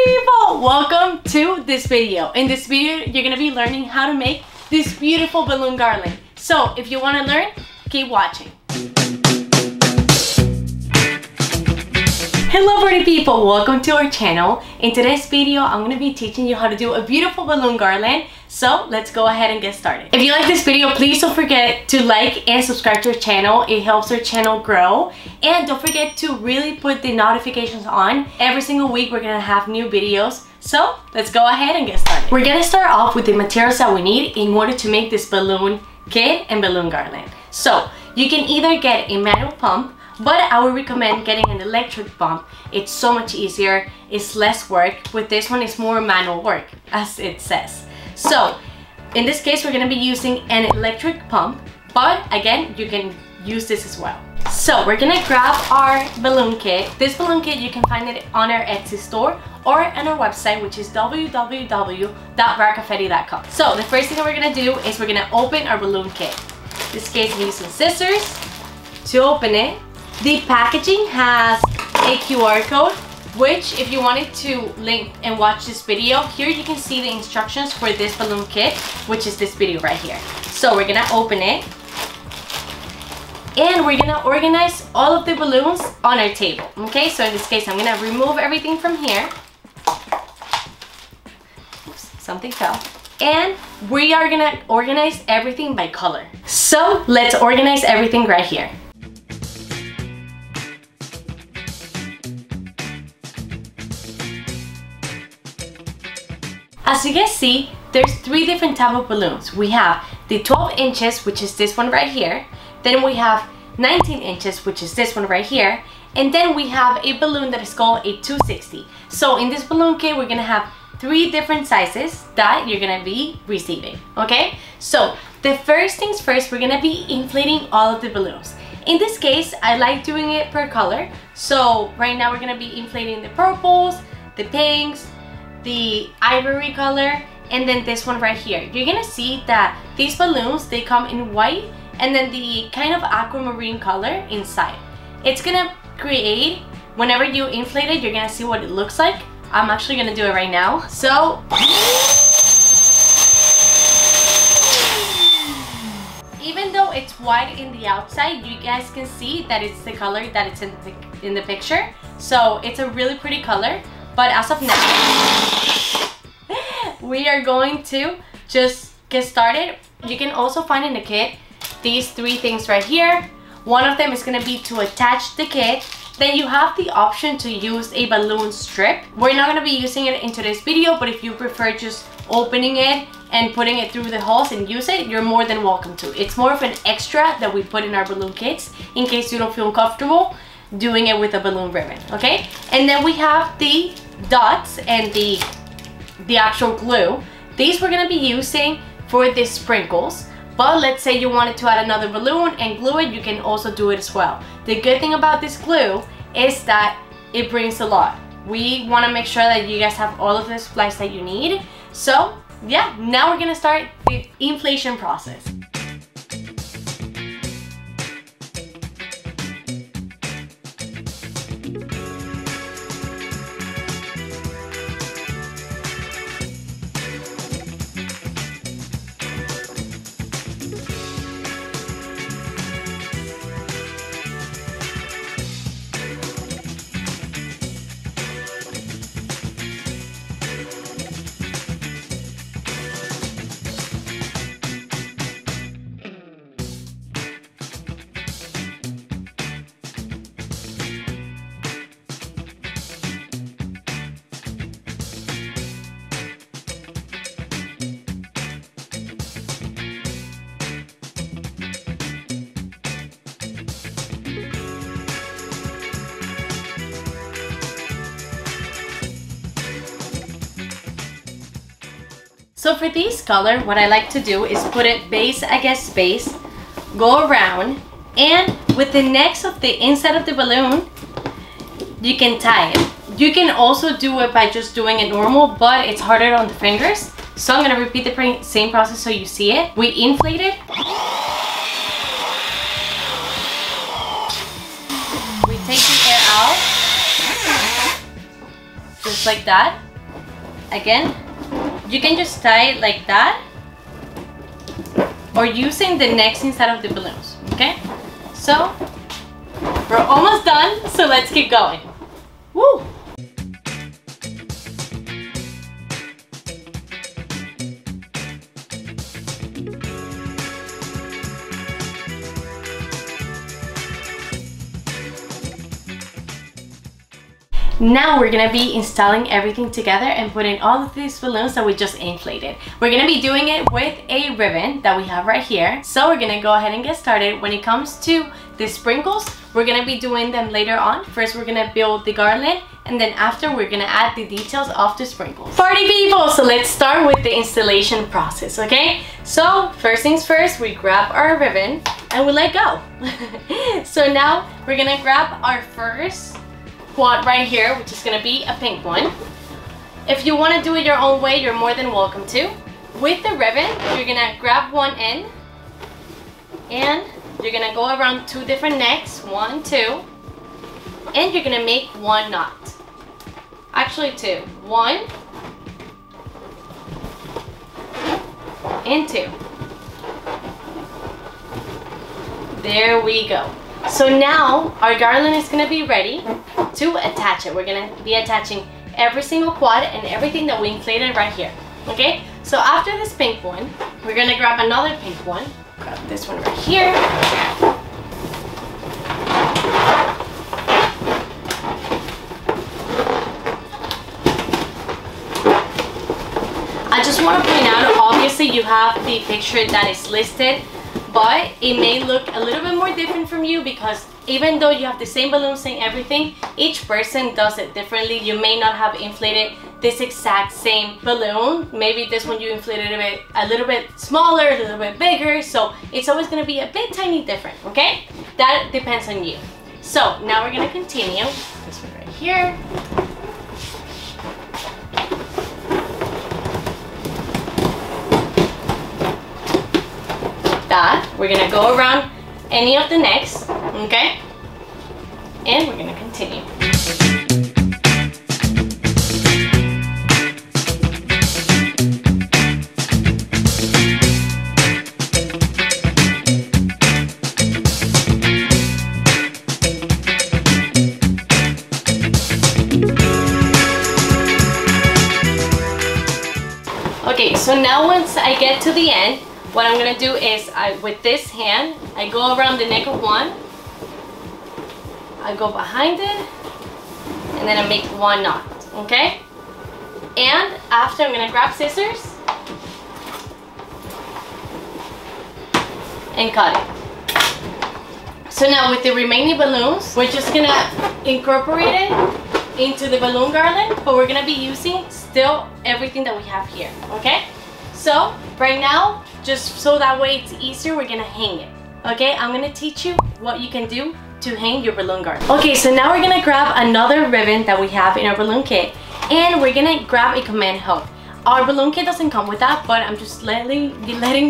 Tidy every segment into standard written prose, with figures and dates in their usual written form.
people! Welcome to this video. In this video, you're gonna be learning how to make this beautiful balloon garland. So if you want to learn, keep watching. Hello party people, welcome to our channel. In today's video, I'm going to be teaching you how to do a beautiful balloon garland. So let's go ahead and get started. If you like this video, please don't forget to like and subscribe to our channel. It helps our channel grow. And don't forget to really put the notifications on. Every single week we're going to have new videos. So let's go ahead and get started. We're going to start off with the materials that we need in order to make this balloon kit and balloon garland. So you can either get a manual pump, but I would recommend getting an electric pump. It's so much easier, it's less work. With this one, it's more manual work, as it says. So, in this case, we're gonna be using an electric pump, but again, you can use this as well. So, we're gonna grab our balloon kit. This balloon kit, you can find it on our Etsy store or on our website, which is www.barcaffetti.com. So, the first thing that we're gonna do is we're gonna open our balloon kit. In this case, I'm using scissors to open it. The packaging has a QR code, which if you wanted to link and watch this video, here you can see the instructions for this balloon kit, which is this video right here. So we're gonna open it and we're gonna organize all of the balloons on our table. Okay, so in this case, I'm gonna remove everything from here. Oops, something fell. And we are gonna organize everything by color. So let's organize everything right here. As you guys see, there's three different types of balloons. We have the 12 inches, which is this one right here. Then we have 19 inches, which is this one right here. And then we have a balloon that is called a 260. So in this balloon kit, we're gonna have three different sizes that you're gonna be receiving, okay? So the first things first, we're gonna be inflating all of the balloons. In this case, I like doing it per color. So right now we're gonna be inflating the purples, the pinks, the ivory color, and then this one right here. You're gonna see that these balloons, they come in white and then the kind of aquamarine color inside. It's gonna create, whenever you inflate it, you're gonna see what it looks like. I'm actually gonna do it right now. So even though it's white in the outside, you guys can see that it's the color that it's in the picture. So it's a really pretty color. But as of now, we are going to just get started. You can also find in the kit these three things right here. One of them is going to be to attach the kit. Then you have the option to use a balloon strip. We're not going to be using it in today's video, but if you prefer just opening it and putting it through the holes and use it, you're more than welcome to. It's more of an extra that we put in our balloon kits in case you don't feel comfortable doing it with a balloon ribbon, okay? And then we have the dots and the actual glue. These we're gonna be using for the sprinkles, but let's say you wanted to add another balloon and glue it, you can also do it as well. The good thing about this glue is that it brings a lot. We wanna make sure that you guys have all of the supplies that you need. So yeah, now we're gonna start the inflation process. So for these color, what I like to do is put it base against base, go around, and with the necks of the inside of the balloon, you can tie it. You can also do it by just doing it normal, but it's harder on the fingers. So I'm gonna repeat the same process so you see it. We inflate it. We take the air out. Just like that. again, you can just tie it like that, or using the necks inside of the balloons, okay? So, we're almost done, so let's keep going. Woo! Now we're gonna be installing everything together and putting all of these balloons that we just inflated. We're gonna be doing it with a ribbon that we have right here. So we're gonna go ahead and get started. When it comes to the sprinkles, we're gonna be doing them later on. First, we're gonna build the garland, and then after, we're gonna add the details of the sprinkles. Party people! So let's start with the installation process, okay? So first things first, we grab our ribbon and we let go. So now we're gonna grab our first quad right here, which is gonna be a pink one. If you want to do it your own way, you're more than welcome to. With the ribbon, you're gonna grab one end and you're gonna go around 2 different necks, 1, 2, and you're gonna make 1 knot. Actually 2. 1 and 2. There we go. So now our garland is gonna be ready to attach it. We're gonna be attaching every single quad and everything that we inflated right here. Okay? So after this pink one, we're gonna grab another pink one. Grab this one right here. I just want to point out, obviously you have the picture that is listed, but it may look a little bit more different from you because even though you have the same balloons and everything, each person does it differently. You may not have inflated this exact same balloon. Maybe this one you inflated a little bit smaller, a little bit bigger. So it's always going to be a bit tiny different, okay? That depends on you. So now we're going to continue. This one right here. That we're gonna go around any of the necks, okay, and we're gonna continue. Okay, so now once I get to the end, what I'm gonna do is, with this hand, I go around the neck of one, I go behind it, and then I make 1 knot, okay? And after, I'm gonna grab scissors and cut it. So now with the remaining balloons, we're just gonna incorporate it into the balloon garland, but we're gonna be using still everything that we have here, okay? So right now, just so that way it's easier, we're gonna hang it. Okay, I'm gonna teach you what you can do to hang your balloon garland. Okay, so now we're gonna grab another ribbon that we have in our balloon kit, and we're gonna grab a command hook. Our balloon kit doesn't come with that, but I'm just letting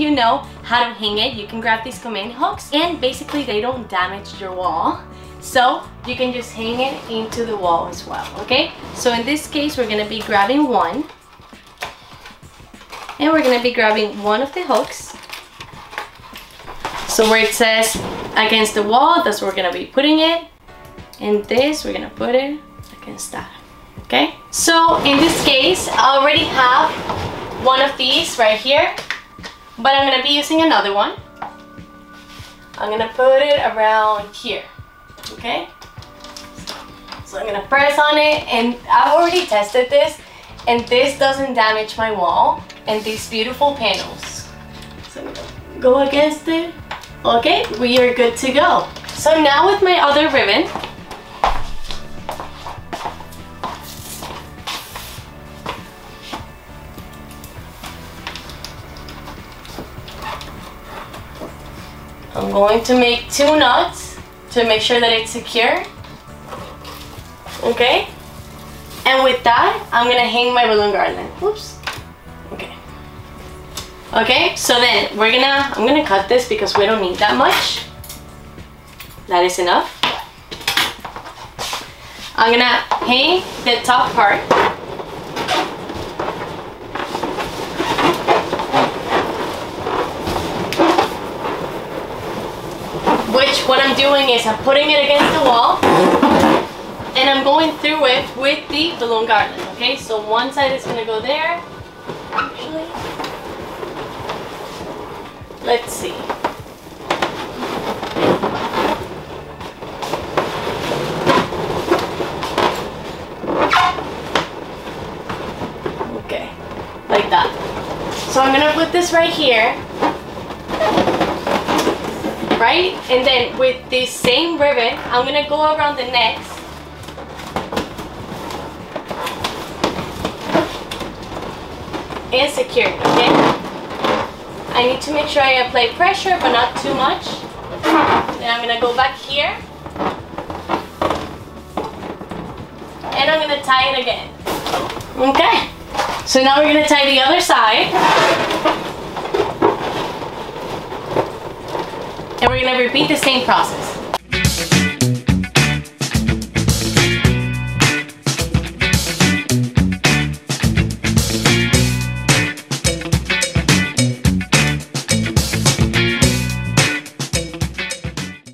you know how to hang it. You can grab these command hooks, and basically they don't damage your wall. So you can just hang it into the wall as well, okay? So in this case, we're gonna be grabbing one, and we're gonna be grabbing one of the hooks. So where it says against the wall, that's where we're gonna be putting it. And this, we're gonna put it against that, okay? So in this case, I already have one of these right here, but I'm gonna be using another one. I'm gonna put it around here, okay? So I'm gonna press on it, and I've already tested this, and this doesn't damage my wall and these beautiful panels. So I'm gonna go against it. Okay, we are good to go. So now with my other ribbon, I'm going to make 2 knots to make sure that it's secure. Okay? And with that, I'm gonna hang my balloon garland. Oops. Okay. Okay, so then I'm gonna cut this because we don't need that much. That is enough. I'm gonna hang the top part. doing is I'm putting it against the wall and I'm going through it with the balloon garland, okay? So one side is gonna go there, actually. Let's see. Okay, like that. So I'm gonna put this right here, right? And then with this same ribbon, I'm gonna go around the necks. And secure it, okay? I need to make sure I apply pressure, but not too much. Then I'm gonna go back here. And I'm gonna tie it again. Okay. So now we're gonna tie the other side. And we're gonna repeat the same process.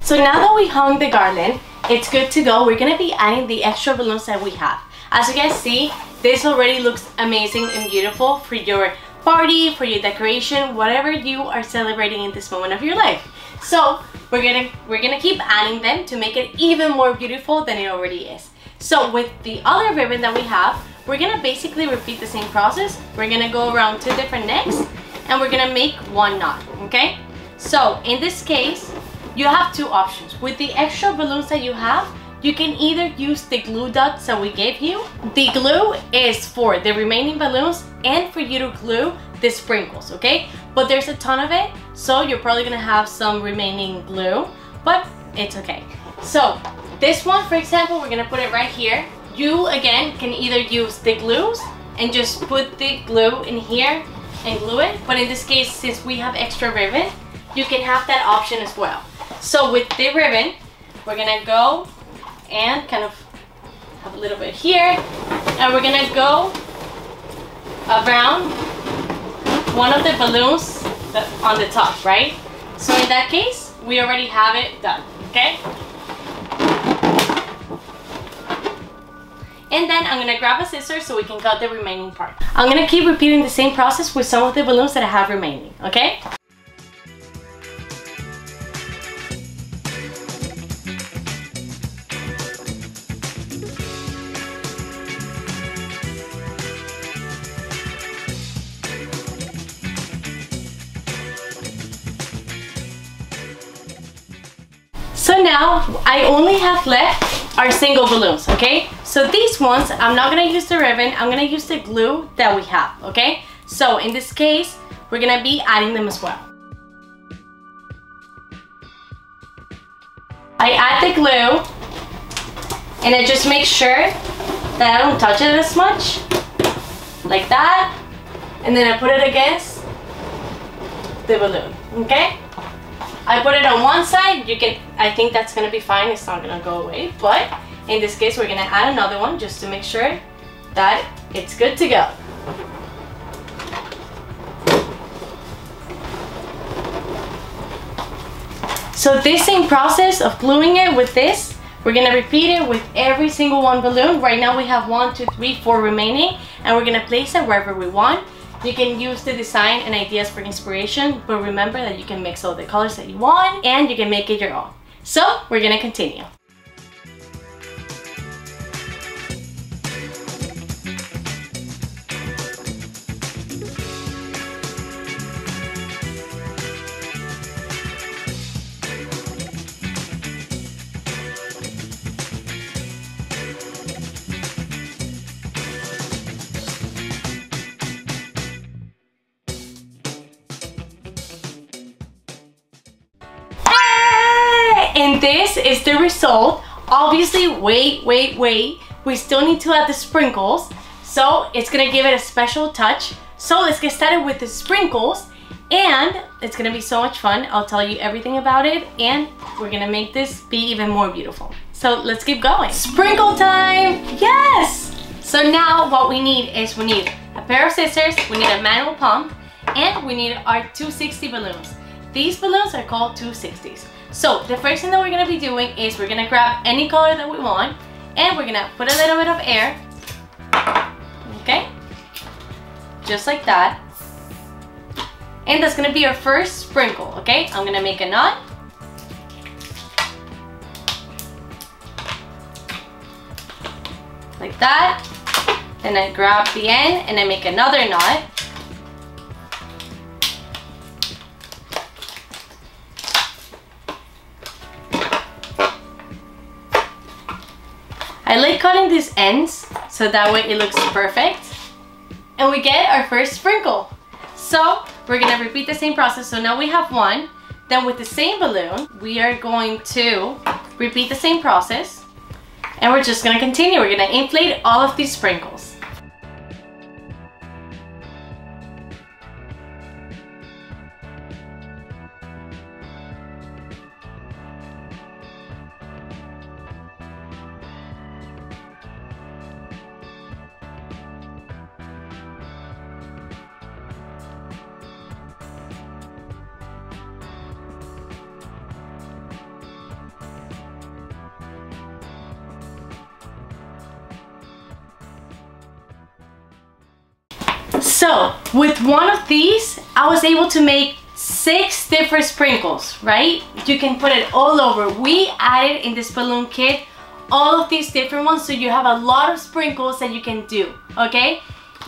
So now that we hung the garland, it's good to go. We're gonna be adding the extra balloons that we have. As you guys see, this already looks amazing and beautiful for your party, for your decoration, whatever you are celebrating in this moment of your life. So we're gonna keep adding them to make it even more beautiful than it already is. So with the other ribbon that we have, we're gonna basically repeat the same process. We're gonna go around 2 different necks and we're gonna make 1 knot, okay? So in this case, you have 2 options. With the extra balloons that you have, you can either use the glue dots that we gave you. The glue is for the remaining balloons and for you to glue the sprinkles, okay? But there's a ton of it, so you're probably gonna have some remaining glue, but it's okay. So this one, for example, we're gonna put it right here. You, again, can either use the glues and just put the glue in here and glue it, but in this case, since we have extra ribbon, you can have that option as well. So with the ribbon, we're gonna go and kind of have a little bit here, and we're gonna go around one of the balloons on the top, right? So in that case, we already have it done, okay? And then I'm gonna grab a scissors so we can cut the remaining part. I'm gonna keep repeating the same process with some of the balloons that I have remaining, okay? So now I only have left our single balloons, okay? So these ones, I'm not gonna use the ribbon, I'm gonna use the glue that we have, okay? So in this case, we're gonna be adding them as well. I add the glue and I just make sure that I don't touch it as much, like that, and then I put it against the balloon, okay? I put it on one side, I think that's gonna be fine, it's not gonna go away, but in this case we're gonna add another one just to make sure that it's good to go. So this same process of gluing it with this, we're gonna repeat it with every single one balloon. Right now we have 1, 2, 3, 4 remaining, and we're gonna place it wherever we want. You can use the design and ideas for inspiration, but remember that you can mix all the colors that you want and you can make it your own. So we're gonna continue. And this is the result. Obviously, wait, we still need to add the sprinkles, so it's gonna give it a special touch. So let's get started with the sprinkles, and it's gonna be so much fun. I'll tell you everything about it, and we're gonna make this be even more beautiful. So let's keep going. Sprinkle time, yes! So now what we need is we need a pair of scissors, we need a manual pump, and we need our 260 balloons. These balloons are called 260s. So the first thing that we're gonna be doing is we're gonna grab any color that we want and we're gonna put a little bit of air, okay? Just like that. And that's gonna be our first sprinkle, okay? I'm gonna make a knot. Like that. Then I grab the end and I make another knot. I like cutting these ends so that way it looks perfect. And we get our first sprinkle. So we're gonna repeat the same process. So now we have one. Then with the same balloon, we are going to repeat the same process. And we're just gonna continue. We're gonna inflate all of these sprinkles. So with one of these, I was able to make 6 different sprinkles, right? You can put it all over. We added in this balloon kit all of these different ones, so you have a lot of sprinkles that you can do, okay?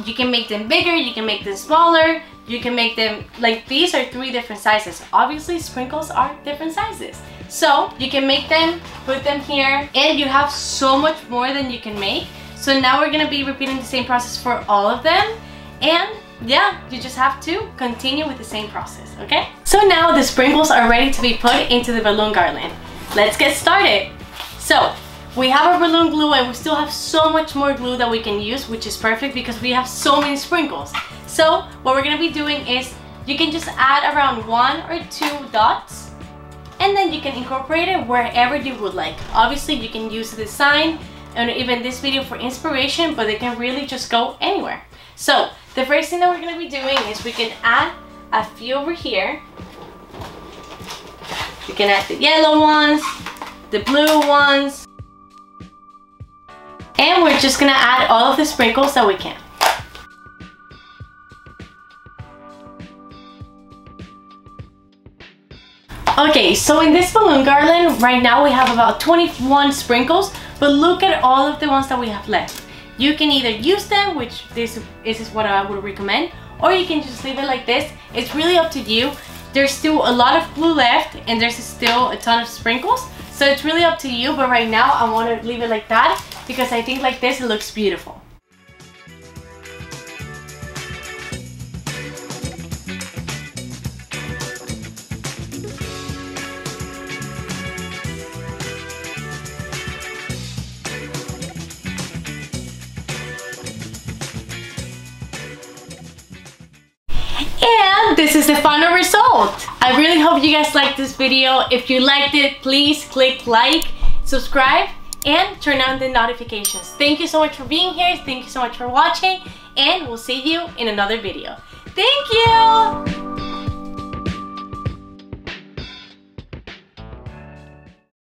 You can make them bigger, you can make them smaller, you can make them, like these are 3 different sizes. Obviously sprinkles are different sizes. So you can make them, put them here, and you have so much more than you can make. So now we're gonna be repeating the same process for all of them. And yeah, you just have to continue with the same process, okay? So now the sprinkles are ready to be put into the balloon garland. Let's get started. So we have our balloon glue and we still have so much more glue that we can use, which is perfect because we have so many sprinkles. So what we're gonna be doing is you can just add around 1 or 2 dots and then you can incorporate it wherever you would like. Obviously you can use the design and even this video for inspiration, but it can really just go anywhere. So the first thing that we're gonna be doing is we can add a few over here. We can add the yellow ones, the blue ones, and we're just gonna add all of the sprinkles that we can. Okay, so in this balloon garland, right now we have about 21 sprinkles, but look at all of the ones that we have left. You can either use them, which this is what I would recommend, or you can just leave it like this. It's really up to you. There's still a lot of glue left and there's still a ton of sprinkles. So it's really up to you, but right now I want to leave it like that because I think like this it looks beautiful. And this is the final result. I really hope you guys liked this video. If you liked it, please click like, subscribe, and turn on the notifications. Thank you so much for being here. Thank you so much for watching, and we'll see you in another video. Thank you!